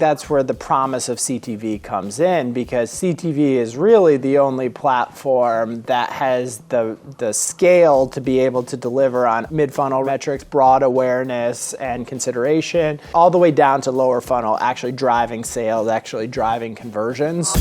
That's where the promise of CTV comes in, because CTV is really the only platform that has the scale to be able to deliver on mid-funnel metrics, broad awareness and consideration, all the way down to lower funnel, actually driving sales, actually driving conversions.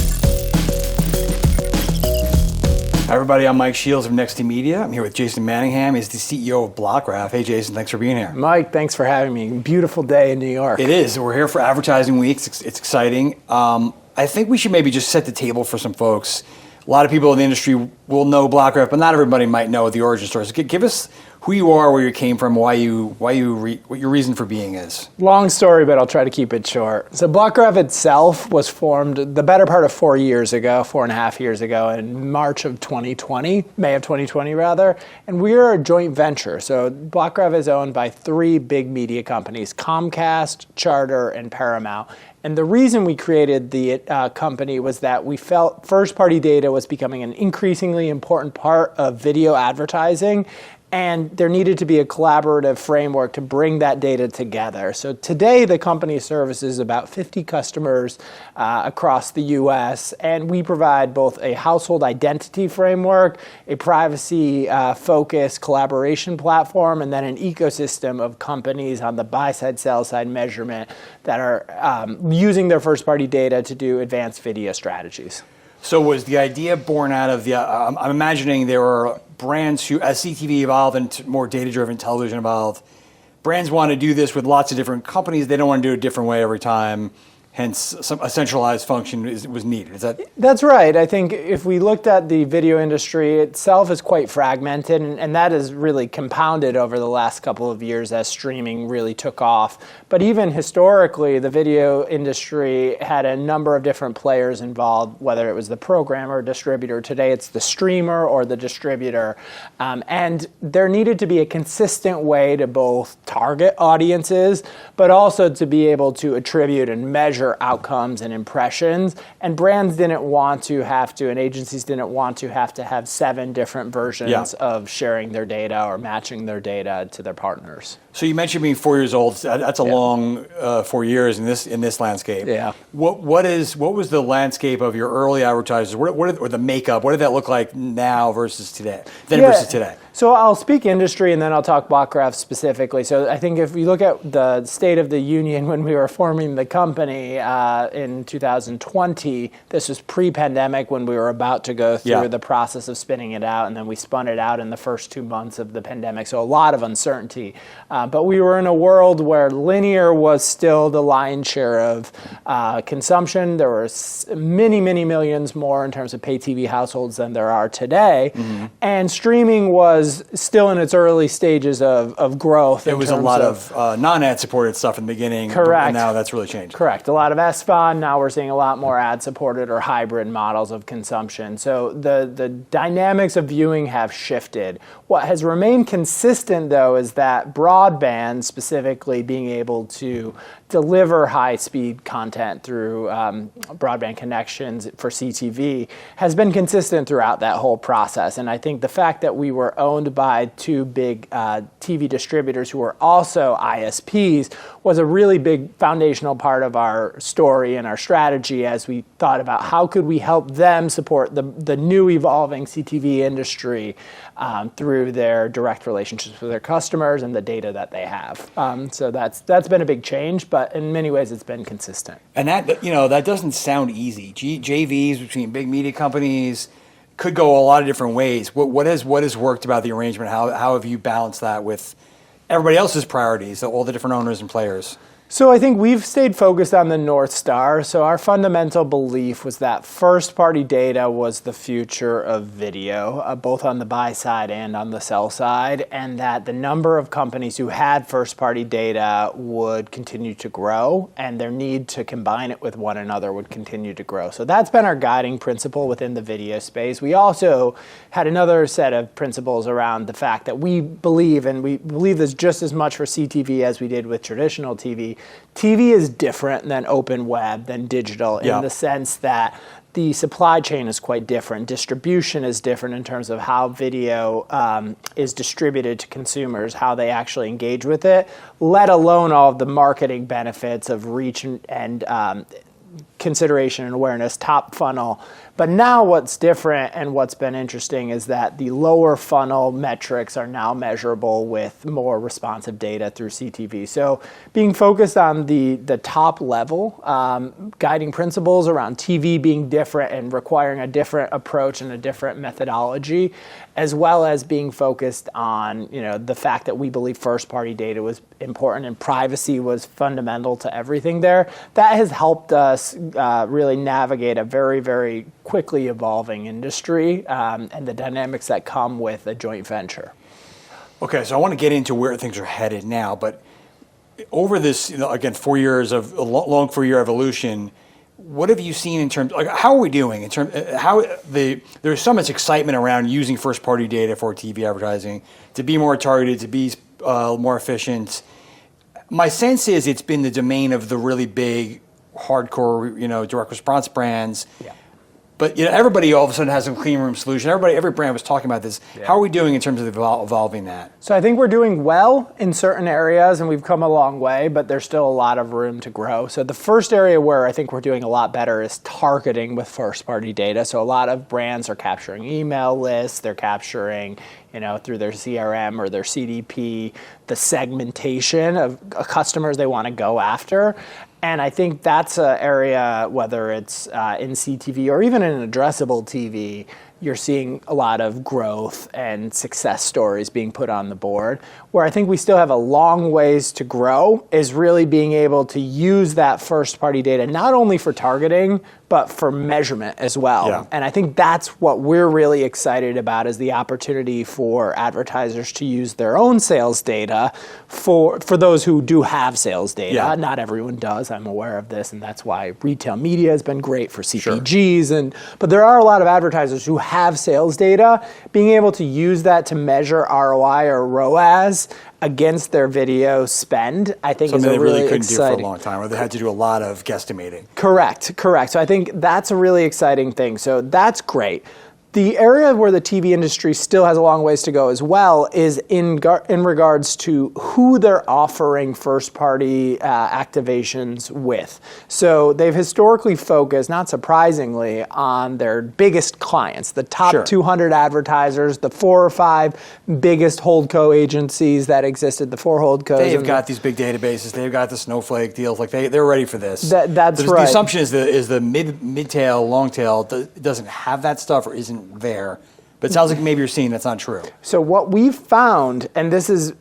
Hi everybody, I'm Mike Shields of Next Media. I'm here with Jason Manningham. He's the CEO of Blockgraph. Hey Jason, thanks for being here. Mike, thanks for having me. Beautiful day in New York. It is. We're here for Advertising Week. It's exciting. I think we should maybe just set the table for some folks. A lot of people in the industry will know Blockgraph, but not everybody might know the origin story. So give us who you are, where you came from, what your reason for being is. Long story, but I'll try to keep it short. So Blockgraph itself was formed the better part of 4 years ago, 4.5 years ago, in March of 2020, May of 2020 rather, and we are a joint venture. So Blockgraph is owned by 3 big media companies, Comcast, Charter, and Paramount. And the reason we created the company was that we felt first-party data was becoming an increasingly important part of video advertising, and there needed to be a collaborative framework to bring that data together. So today, the company services about 50 customers across the US, and we provide both a household identity framework, a privacy-focused collaboration platform, and then an ecosystem of companies on the buy-side, sell-side measurement that are using their first-party data to do advanced video strategies. So was the idea born out of the, I'm imagining there were brands who, as CTV evolved and more data-driven television evolved, brands want to do this with lots of different companies. They don't want to do it a different way every time. Hence, a centralized function was needed. Is that? That's right. I think if we looked at the video industry itself is quite fragmented, and that is really compounded over the last couple of years as streaming really took off. But even historically, the video industry had a number of different players involved, whether it was the programmer or distributor. Today, it's the streamer or the distributor. And there needed to be a consistent way to both target audiences, but also to be able to attribute and measure outcomes and impressions, and brands didn't want to have to, and agencies didn't want to have 7 different versions of sharing their data or matching their data to their partners. So you mentioned being 4 years old. That's a long 4 years in this landscape. Yeah. What was the landscape of your early advertisers? Or the makeup? What did that look like now versus today? Versus today. So I'll speak industry and then I'll talk Blockgraph specifically. So I think if you look at the state of the union when we were forming the company in 2020, this was pre-pandemic when we were about to go through the process of spinning it out, and then we spun it out in the first 2 months of the pandemic. So a lot of uncertainty. But we were in a world where linear was still the lion's share of consumption. There were many, many millions more in terms of pay TV households than there are today. Mm-hmm. And streaming was still in its early stages of growth. There was a lot of non-ad supported stuff in the beginning. Correct. And now that's really changed. Correct. A lot of SVOD. Now we're seeing a lot more ad supported or hybrid models of consumption. So the dynamics of viewing have shifted. What has remained consistent, though, is that broadband, specifically being able to deliver high-speed content through broadband connections for CTV, has been consistent throughout that whole process. And I think the fact that we were owned by 2 big TV distributors who were also ISPs was a really big foundational part of our story and our strategy as we thought about how could we help them support the new evolving CTV industry through their direct relationships with their customers and the data that they have. So that's been a big change, but in many ways it's been consistent. And that doesn't sound easy. JVs between big media companies could go a lot of different ways. What has worked about the arrangement? How have you balanced that with everybody else's priorities, all the different owners and players? So I think we've stayed focused on the North Star. So our fundamental belief was that first-party data was the future of video, both on the buy side and on the sell side, and that the number of companies who had first-party data would continue to grow, and their need to combine it with one another would continue to grow. So that's been our guiding principle within the video space. We also had another set of principles around the fact that we believe, and we believe this just as much for CTV as we did with traditional TV, TV is different than open web, than digital, in the sense that the supply chain is quite different. Distribution is different in terms of how video is distributed to consumers, how they actually engage with it, let alone all of the marketing benefits of reach and consideration and awareness, top funnel. But now what's different and what's been interesting is that the lower funnel metrics are now measurable with more responsive data through CTV. So being focused on the top level, guiding principles around TV being different and requiring a different approach and a different methodology, as well as being focused on the fact that we believe first-party data was important and privacy was fundamental to everything there. That has helped us really navigate a very, very quickly evolving industry and the dynamics that come with a joint venture. Okay, so I want to get into where things are headed now, but over this, again, 4 years of a long 4-year evolution, what have you seen in terms, how are we doing in terms, there's so much excitement around using first-party data for TV advertising to be more targeted, to be more efficient. My sense is it's been the domain of the really big, hardcore, direct response brands. Yeah. But everybody all of a sudden has a clean room solution. Every brand was talking about this. Yeah. How are we doing in terms of evolving that? So I think we're doing well in certain areas, and we've come a long way, but there's still a lot of room to grow. So the first area where I think we're doing a lot better is targeting with first-party data. So a lot of brands are capturing email lists. They're capturing, through their CRM or their CDP, the segmentation of customers they want to go after. And I think that's an area, whether it's in CTV or even in addressable TV, you're seeing a lot of growth and success stories being put on the board. Where I think we still have a long ways to grow is really being able to use that first-party data, not only for targeting, but for measurement as well. Yeah. And I think that's what we're really excited about, is the opportunity for advertisers to use their own sales data for those who do have sales data. Yeah. Not everyone does, I'm aware of this, and that's why retail media has been great for CPGs. Sure. But there are a lot of advertisers who have sales data. Being able to use that to measure ROI or ROAS against their video spend, I think something is a really they couldn't exciting. do for a long time, or they had to do a lot of guesstimating. Correct. So I think that's a really exciting thing. So that's great. The area where the TV industry still has a long ways to go as well is in regards to who they're offering first-party activations with. So they've historically focused, not surprisingly, on their biggest clients, the top 200 advertisers, the 4 or 5 biggest holdco agencies that existed, the 4 holdcos. They've got these big databases. They've got the Snowflake deals. They're ready for this. That's right. The assumption is the mid-tail, long-tail doesn't have that stuff or isn't there, but it sounds like maybe you're seeing that's not true. So what we've found, and this is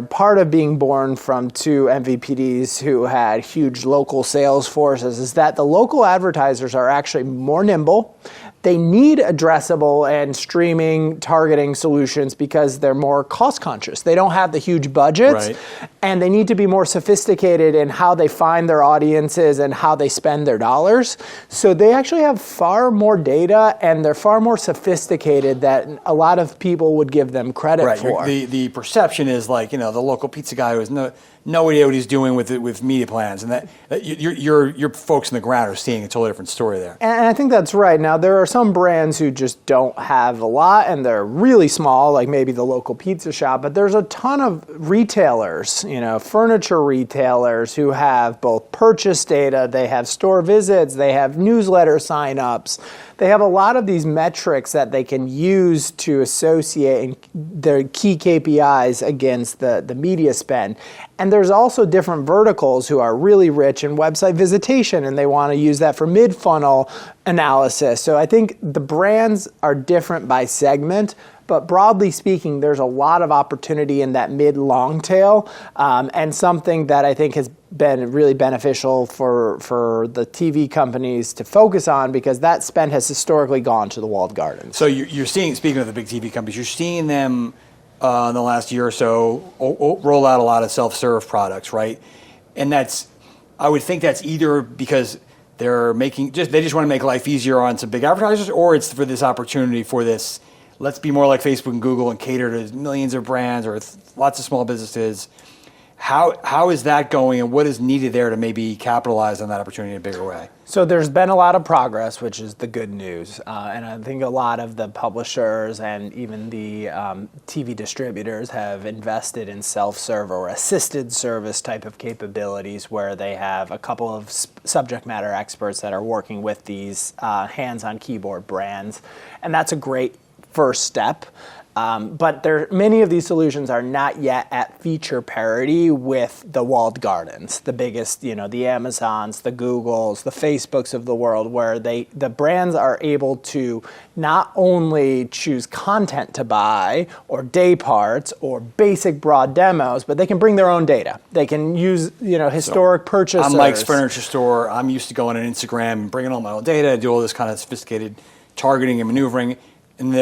part of being born from 2 MVPDs who had huge local sales forces, is that the local advertisers are actually more nimble. They need addressable and streaming targeting solutions because they're more cost conscious. They don't have the huge budgets, and they need to be more sophisticated in how they find their audiences and how they spend their dollars. So they actually have far more data, and they're far more sophisticated than a lot of people would give them credit for. The perception is the local pizza guy who has no idea what he's doing with media plans, and that your folks on the ground are seeing a totally different story there. And I think that's right. Now, there are some brands who just don't have a lot, and they're really small, like maybe the local pizza shop, but there's a ton of retailers, furniture retailers who have both purchase data, they have store visits, they have newsletter signups. They have a lot of these metrics that they can use to associate their key KPIs against the media spend. And there's also different verticals who are really rich in website visitation, and they want to use that for mid-funnel analysis. So I think the brands are different by segment, but broadly speaking, there's a lot of opportunity in that mid-long tail, and something that I think has been really beneficial for the TV companies to focus on, because that spend has historically gone to the walled gardens. So you're seeing, speaking of the big TV companies, you're seeing them in the last year or so roll out a lot of self-serve products, right? And I would think that's either because they just want to make life easier on some big advertisers, or it's for this opportunity for this, let's be more like Facebook and Google and cater to millions of brands or lots of small businesses. How is that going, and what is needed there to maybe capitalize on that opportunity in a bigger way? So there's been a lot of progress, which is the good news. And I think a lot of the publishers and even the TV distributors have invested in self-serve or assisted service type of capabilities where they have a couple of subject matter experts that are working with these hands-on keyboard brands. And that's a great first step. But many of these solutions are not yet at feature parity with the walled gardens, the biggest, the Amazons, the Googles, the Facebooks of the world, where the brands are able to not only choose content to buy or day parts or basic broad demos, but they can bring their own data. They can use, historic purchasers. I'm Mike's Furniture Store. I'm used to going on Instagram and bringing all my own data and do all this kind of sophisticated targeting and maneuvering. And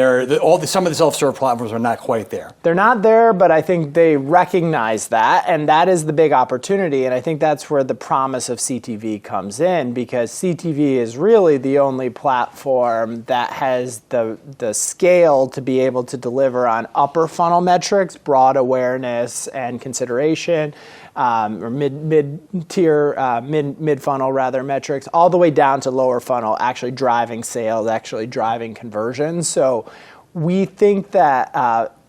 some of the self-serve platforms are not quite there. They're not there, but I think they recognize that, and that is the big opportunity. And I think that's where the promise of CTV comes in, because CTV is really the only platform that has the scale to be able to deliver on upper funnel metrics, broad awareness and consideration, or mid-tier, mid-funnel rather metrics, all the way down to lower funnel, actually driving sales, actually driving conversions. So we think that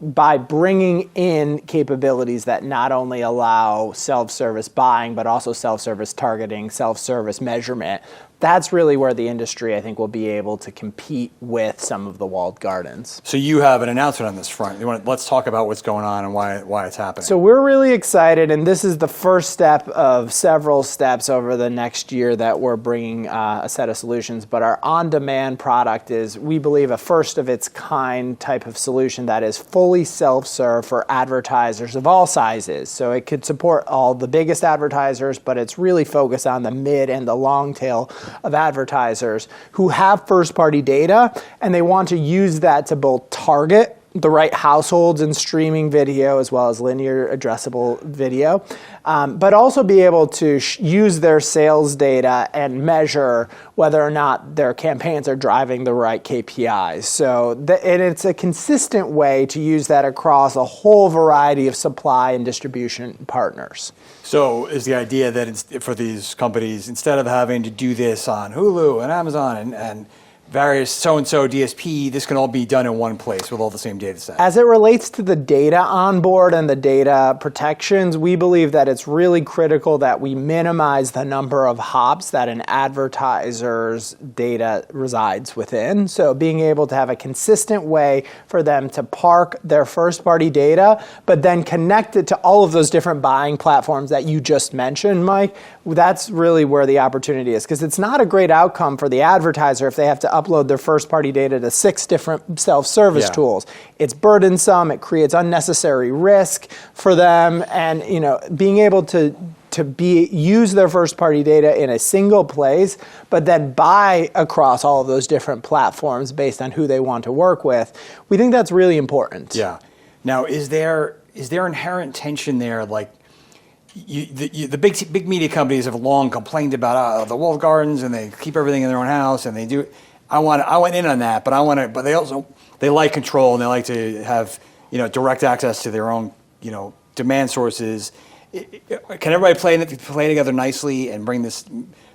by bringing in capabilities that not only allow self-service buying, but also self-service targeting, self-service measurement, that's really where the industry, I think, will be able to compete with some of the walled gardens. So you have an announcement on this front. Let's talk about what's going on and why it's happening. So we're really excited, and this is the first step of several steps over the next year that we're bringing a set of solutions. But our on-demand product is, we believe, a first-of-its-kind type of solution that is fully self-serve for advertisers of all sizes. So it could support all the biggest advertisers, but it's really focused on the mid and the long tail of advertisers who have first-party data, and they want to use that to both target the right households in streaming video as well as linear addressable video, but also be able to use their sales data and measure whether or not their campaigns are driving the right KPIs. So, and it's a consistent way to use that across a whole variety of supply and distribution partners. So is the idea that for these companies, instead of having to do this on Hulu and Amazon and various so-and-so DSP, this can all be done in one place with all the same data set? As it relates to the data on board and the data protections, we believe that it's really critical that we minimize the number of hops that an advertiser's data resides within. So being able to have a consistent way for them to park their first-party data, but then connect it to all of those different buying platforms that you just mentioned, Mike, that's really where the opportunity is. Because it's not a great outcome for the advertiser if they have to upload their first-party data to 6 different self-service tools. It's burdensome. It creates unnecessary risk for them, and being able to use their first-party data in a single place, but then buy across all of those different platforms based on who they want to work with. We think that's really important. Yeah. Now, is there inherent tension there? Like, the big media companies have long complained about the walled gardens, and they keep everything in their own house, and they do. I went in on that, but they like control, and they like to have direct access to their own demand sources. Can everybody play together nicely and bring this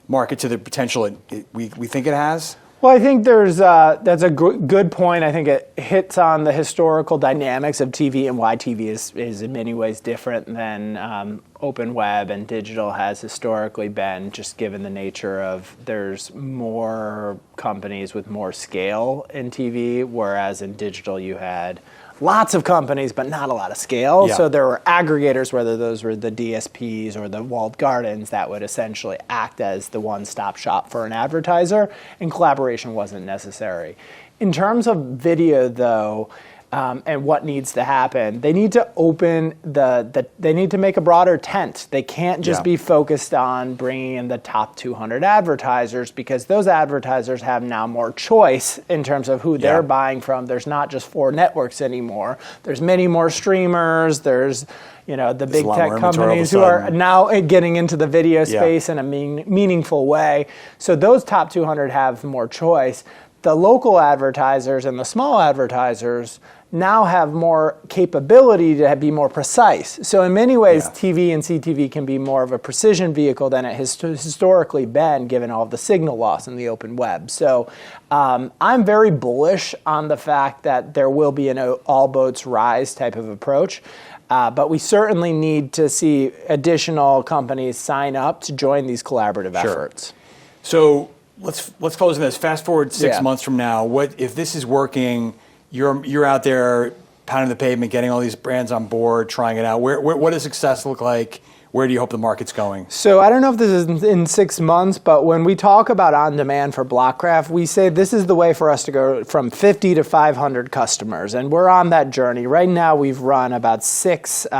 market to the potential we think it has? Well, I think that's a good point. I think it hits on the historical dynamics of TV and why TV is in many ways different than open web and digital has historically been, just given the nature of there's more companies with more scale in TV, whereas in digital you had lots of companies, but not a lot of scale. Yeah. So there were aggregators, whether those were the DSPs or the walled gardens, that would essentially act as the one-stop shop for an advertiser, and collaboration wasn't necessary. In terms of video, though, and what needs to happen, they need to open they need to make a broader tent. They can't just be focused on bringing in the top 200 advertisers, because those advertisers have now more choice in terms of who they're buying from. There's not just 4 networks anymore. There's many more streamers. There's the big tech companies who are now getting into the video space in a meaningful way. So those top 200 have more choice. The local advertisers and the small advertisers now have more capability to be more precise. So in many ways, TV and CTV can be more of a precision vehicle than it has historically been, given all of the signal loss in the open web. So I'm very bullish on the fact that there will be an all boats rise type of approach. But we certainly need to see additional companies sign up to join these collaborative efforts. So let's close on this. Fast forward 6 months from now. What if this is working? You're out there pounding the pavement, getting all these brands on board, trying it out. What does success look like? Where do you hope the market's going? So I don't know if this is in 6 months, but when we talk about on-demand for Blockgraph, we say this is the way for us to go from 50 to 500 customers, and we're on that journey. Right now we've run about 8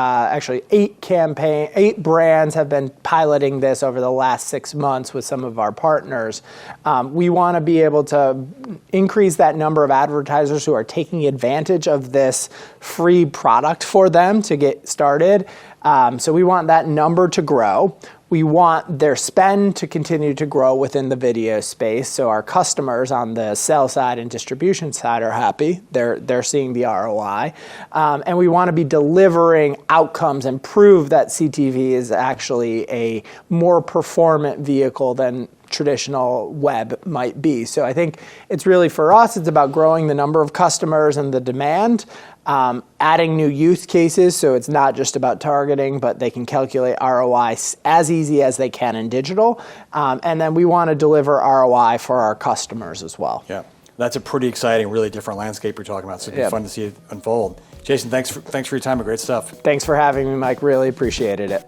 brands have been piloting this over the last 6 months with some of our partners. We want to be able to increase that number of advertisers who are taking advantage of this free product for them to get started. So we want that number to grow. We want their spend to continue to grow within the video space. So our customers on the sell side and distribution side are happy. They're seeing the ROI. And we want to be delivering outcomes and prove that CTV is actually a more performant vehicle than traditional web might be. So I think it's really, for us, it's about growing the number of customers and the demand, adding new use cases, so it's not just about targeting, but they can calculate ROI as easy as they can in digital. And then we want to deliver ROI for our customers as well. Yeah, that's a pretty exciting, really different landscape you're talking about, so it'll be fun to see it unfold. Jason, thanks for your time. Great stuff. Thanks for having me, Mike. Really appreciated it.